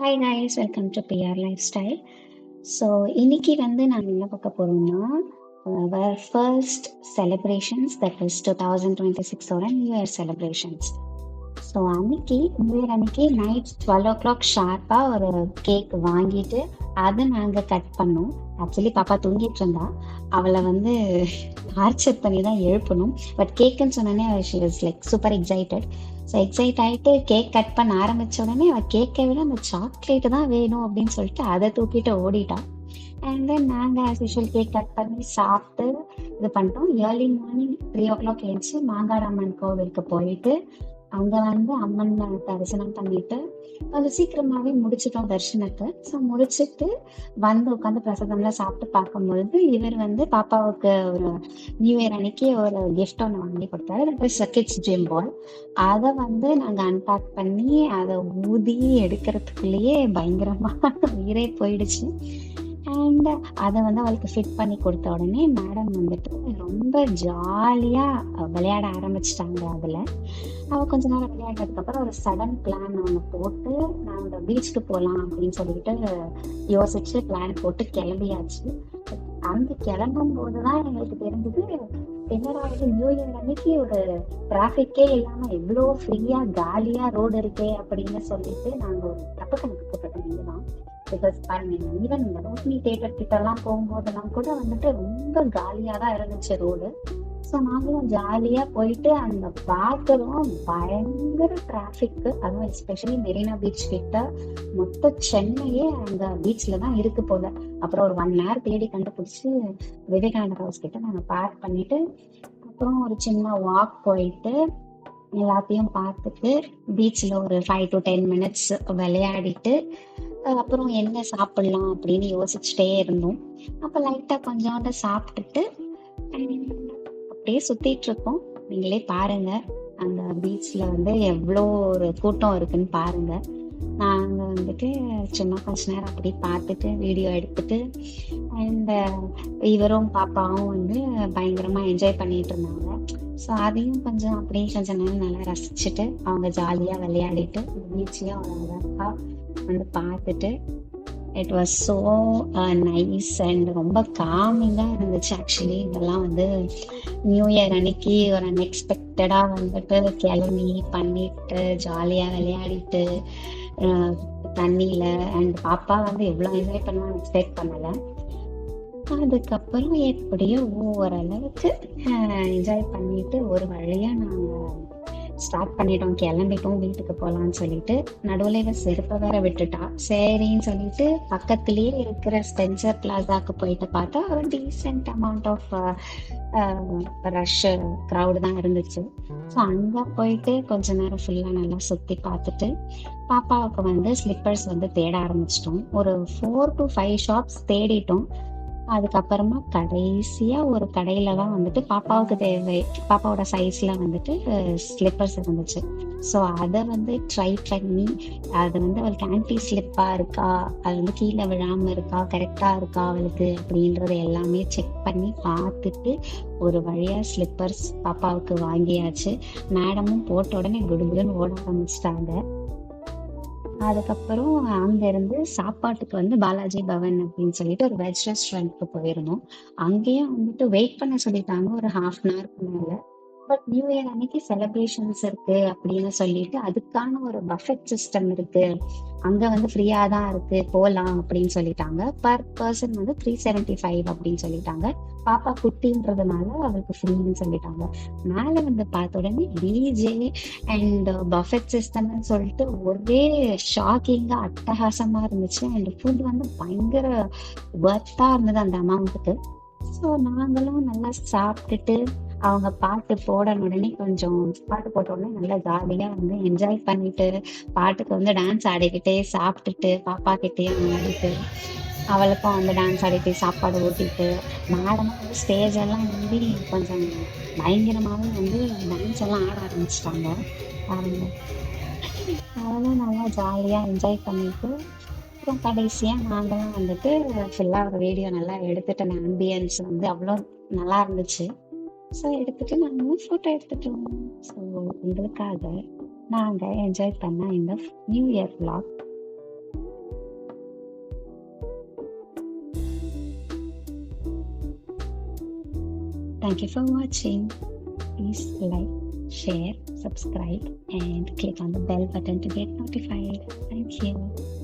Hi guys, welcome to PR lifestyle. So இன்னைக்கு நாங்கள் என்ன பார்க்க போகிறோம்னா ஃபர்ஸ்ட் செலிப்ரேஷன்ஸ் தட் இஸ் 2026ஓட new year celebrations. So new year அன்னைக்கு நைட் 12 o'clock ஷார்ப்பாக ஒரு கேக் வாங்கிட்டு அதை நாங்கள் கட் பண்ணோம். ஆக்சுவலி பாப்பா தூங்கிட்டு இருந்தா, அவளை டார்ச்சர் பண்ணி தான் எழுப்பணும். பட் கேக்குன்னு சொன்னோடனே she was like super excited. So excite ஆகிட்டு கேக் கட் பண்ண ஆரம்பிச்ச உடனே அவள் கேக்கை விட அந்த சாக்லேட்டு தான் வேணும் அப்படின்னு சொல்லிட்டு அதை தூக்கிட்டு ஓடிட்டான். அண்ட் தென் நாங்கள் ஆஸ் யூஷுவல் கேக் கட் பண்ணி சாப்பிட்டு இது பண்ணிட்டோம். ஏர்லி மார்னிங் 3 o'clock எழுந்துச்சு மாங்காடு அம்மன் கோவிலுக்கு போயிட்டு அங்கே அம்மன் தரிசனம் பண்ணிட்டு கொஞ்சம் சீக்கிரமாகவே முடிச்சிட்டோம் தரிசனத்தை. ஸோ முடிச்சுட்டு உட்காந்து பிரசாதம்லாம் சாப்பிட்டு பார்க்கும்பொழுது இவர் பாப்பாவுக்கு ஒரு நியூ இயர் அன்னைக்கு ஒரு கிஃப்ட் ஒன்று வாங்கி கொடுத்தாரு. தட் இஸ் கிட்ஸ் ஜிம் பால். அதை நாங்கள் அன்பேக் பண்ணி அதை ஊதி எடுக்கிறதுக்குள்ளேயே பயங்கரமாக உயிரே போயிடுச்சு. அண்ட் அதை அவளுக்கு ஃபிட் பண்ணி கொடுத்த உடனே மேடம் ரொம்ப ஜாலியாக விளையாட ஆரம்பிச்சிட்டாங்க. அதில் அவள் கொஞ்ச நேரம் விளையாடுறதுக்கப்புறம் ஒரு சடன் பிளான் ஒன்று போட்டு நாங்கள் பீச்சுக்கு போகலாம் அப்படின்னு சொல்லிட்டு யோசிச்சு பிளான் போட்டு கிளம்பியாச்சு. அங்கே கிளம்பும் போதுதான் எங்களுக்கு தெரிஞ்சது என்னடா நியூ இயர் அன்னைக்கு ஒரு டிராஃபிக்கே இல்லாம எவ்வளோ ஃப்ரீயா காலியா ரோடு இருக்கே அப்படின்னு சொல்லிட்டு நாங்க ஒரு தப்பு கணக்கு போட்டோம். இதுதான் பிகாஸ் பாருங்க, ஈவன் இந்த ரோட்னி தியேட்டர் கிட்ட எல்லாம் போகும்போதெல்லாம் கூட ரொம்ப காலியா தான் இருந்துச்சு ரோடு. ஸோ நாங்களும் ஜாலியா போயிட்டு அந்த பார்க்கறோம் பயங்கர டிராஃபிக். அதுவும் எஸ்பெஷலி மெரினா பீச் கிட்ட மொத்த சென்னையே அந்த பீச்ல தான் இருக்கு போல. அப்புறம் ஒரு 1 hour தேடி கண்டுபிடிச்சு விவேகானந்தர் ஹவுஸ் கிட்ட நாங்கள் பார்க் பண்ணிட்டு அப்புறம் ஒரு சின்ன வாக் போயிட்டு எல்லாத்தையும் பார்த்துட்டு பீச்சில் ஒரு 5 to 10 minutes விளையாடிட்டு அப்புறம் என்ன சாப்பிடலாம் அப்படின்னு யோசிச்சுட்டே இருந்தோம். அப்போ லைட்டாக கொஞ்சோண்டு சாப்பிட்டுட்டு அப்படியே சுத்திட்டு இருக்கோம். நீங்களே பாருங்க அந்த பீச்ல எவ்வளோ ஒரு கூட்டம் இருக்குன்னு பாருங்க. நாங்க சும்மா கொஞ்ச நேரம் அப்படியே பார்த்துட்டு வீடியோ எடுத்துட்டு அண்ட் இவரும் பாப்பாவும் பயங்கரமா என்ஜாய் பண்ணிட்டு இருந்தாங்க. ஸோ அதையும் கொஞ்சம் அப்படியே கொஞ்ச நேரம் நல்லா ரசிச்சுட்டு அவங்க ஜாலியா விளையாடிட்டு பீச்லயும் அவங்க பார்த்துட்டு it was so nice and ரொம்ப காமிங்காக இருந்துச்சு. ஆக்சுவலி இதெல்லாம் நியூ இயர் அன்னைக்கு ஒரு அன்எக்ஸ்பெக்டடாக கிளம்பி பண்ணிட்டு ஜாலியாக விளையாடிட்டு தண்ணியில் அண்ட் பாப்பா எவ்வளோ என்ஜாய் பண்ணுவான்னு எக்ஸ்பெக்ட் பண்ணலை. அதுக்கப்புறம் எப்படியோ ஓரளவுக்கு என்ஜாய் பண்ணிட்டு ஒரு வழியாக நாங்கள் ஸ்டார்ட் பண்ணிட்டோம், கிளம்பிட்டோம் வீட்டுக்கு போகலான்னு சொல்லிட்டு. நடுவில் இவ செருப்பை வேற விட்டுட்டா. சரின்னு சொல்லிட்டு பக்கத்துலேயே இருக்கிற ஸ்பென்சர் பிளாசாக்கு போயிட்டு பார்த்தா ஒரு decent amount of rush crowd தான் இருந்துச்சு. ஸோ அங்கே போயிட்டு கொஞ்ச நேரம் ஃபுல்லாக நல்லா சுற்றி பார்த்துட்டு பாப்பாவுக்கு ஸ்லிப்பர்ஸ் தேட ஆரம்பிச்சிட்டோம். ஒரு 4 to 5 shops தேடிட்டோம். அதுக்கப்புறமா கடைசியா ஒரு கடையில தான் பாப்பாவுக்கு பாப்பாவோட சைஸ்ல ஸ்லிப்பர்ஸ் இருந்துச்சு. ஸோ அதை ட்ரை பண்ணி அது அவளுக்கு ஆன்டி ஸ்லிப்பா இருக்கா, அது கீழே விழாம இருக்கா, கரெக்டா இருக்கா அவளுக்கு அப்படின்றத எல்லாமே செக் பண்ணி பார்த்துட்டு ஒரு வழியா ஸ்லிப்பர்ஸ் பாப்பாவுக்கு வாங்கியாச்சு. மேடமும் போட்ட உடனே குடுகுடுன்னு ஓட ஆரம்பிச்சிட்டாங்க. அதுக்கப்புறம் அங்கிருந்து சாப்பாட்டுக்கு பாலாஜி பவன் அப்படின்னு சொல்லிட்டு ஒரு வெஜ் ரெஸ்டாரண்ட்க்கு போயிருந்தோம். அங்கேயும் வெயிட் பண்ண சொல்லிட்டாங்க ஒரு 1/2 hour மேல. பட் நியூ இயர் அன்னைக்கு செலிப்ரேஷன்ஸ் இருக்கு அப்படின்னு சொல்லிட்டு அதுக்கான ஒரு பஃபெட் சிஸ்டம் இருக்கு, அங்க ஃப்ரீயா தான் இருக்கு போலாம் அப்படின்னு சொல்லிட்டாங்க. பர் பர்சன் 375 அப்படின்னு சொல்லிட்டாங்க. பாப்பா குட்டின்றதுனால அவளுக்கு ஃப்ரீன்னு சொல்லிட்டாங்க. மேல பார்த்த உடனே டிஜே அண்ட் பஃபெட் சிஸ்டம்னு சொல்லிட்டு ஒரே ஷாக்கிங்கா அட்டகாசமா இருந்துச்சு. அண்ட் ஃபுட் பயங்கர ஒர்த்தா இருந்தது அந்த அமௌண்ட்டுக்கு. ஸோ நாங்களும் நல்லா சாப்பிட்டுட்டு அவங்க பாட்டு போட உடனே கொஞ்சம் பாட்டு போட்ட உடனே நல்லா ஜாலியா என்ஜாய் பண்ணிட்டு பாட்டுக்கு டான்ஸ் ஆடிக்கிட்டே சாப்பிட்டுட்டு பாப்பா கிட்டேயும் ஆடிட்டு அவளுக்கும் டான்ஸ் ஆடிட்டு சாப்பாடு ஊட்டிட்டு மேடமும் ஸ்டேஜ் எல்லாம் கொஞ்சம் பயங்கரமாவே டான்ஸ் எல்லாம் ஆட ஆரம்பிச்சிட்டாங்க. அதெல்லாம் நல்லா ஜாலியா என்ஜாய் பண்ணிட்டு அப்புறம் கடைசியா நாங்களும் ஃபுல்லா ஒரு வீடியோ நல்லா எடுத்துட்டு அந்த ஆம்பியன்ஸ் அவ்வளோ நல்லா இருந்துச்சு. ஸோ எடுத்துட்டு நாங்களும் ஃபோட்டோ எடுத்துட்டோம். ஸோ உங்களுக்காக நாங்கள் என்ஜாய் பண்ண இந்த new year vlog Thank you for watching. Please like, share, subscribe, and click on the bell button to get notified. Thank you.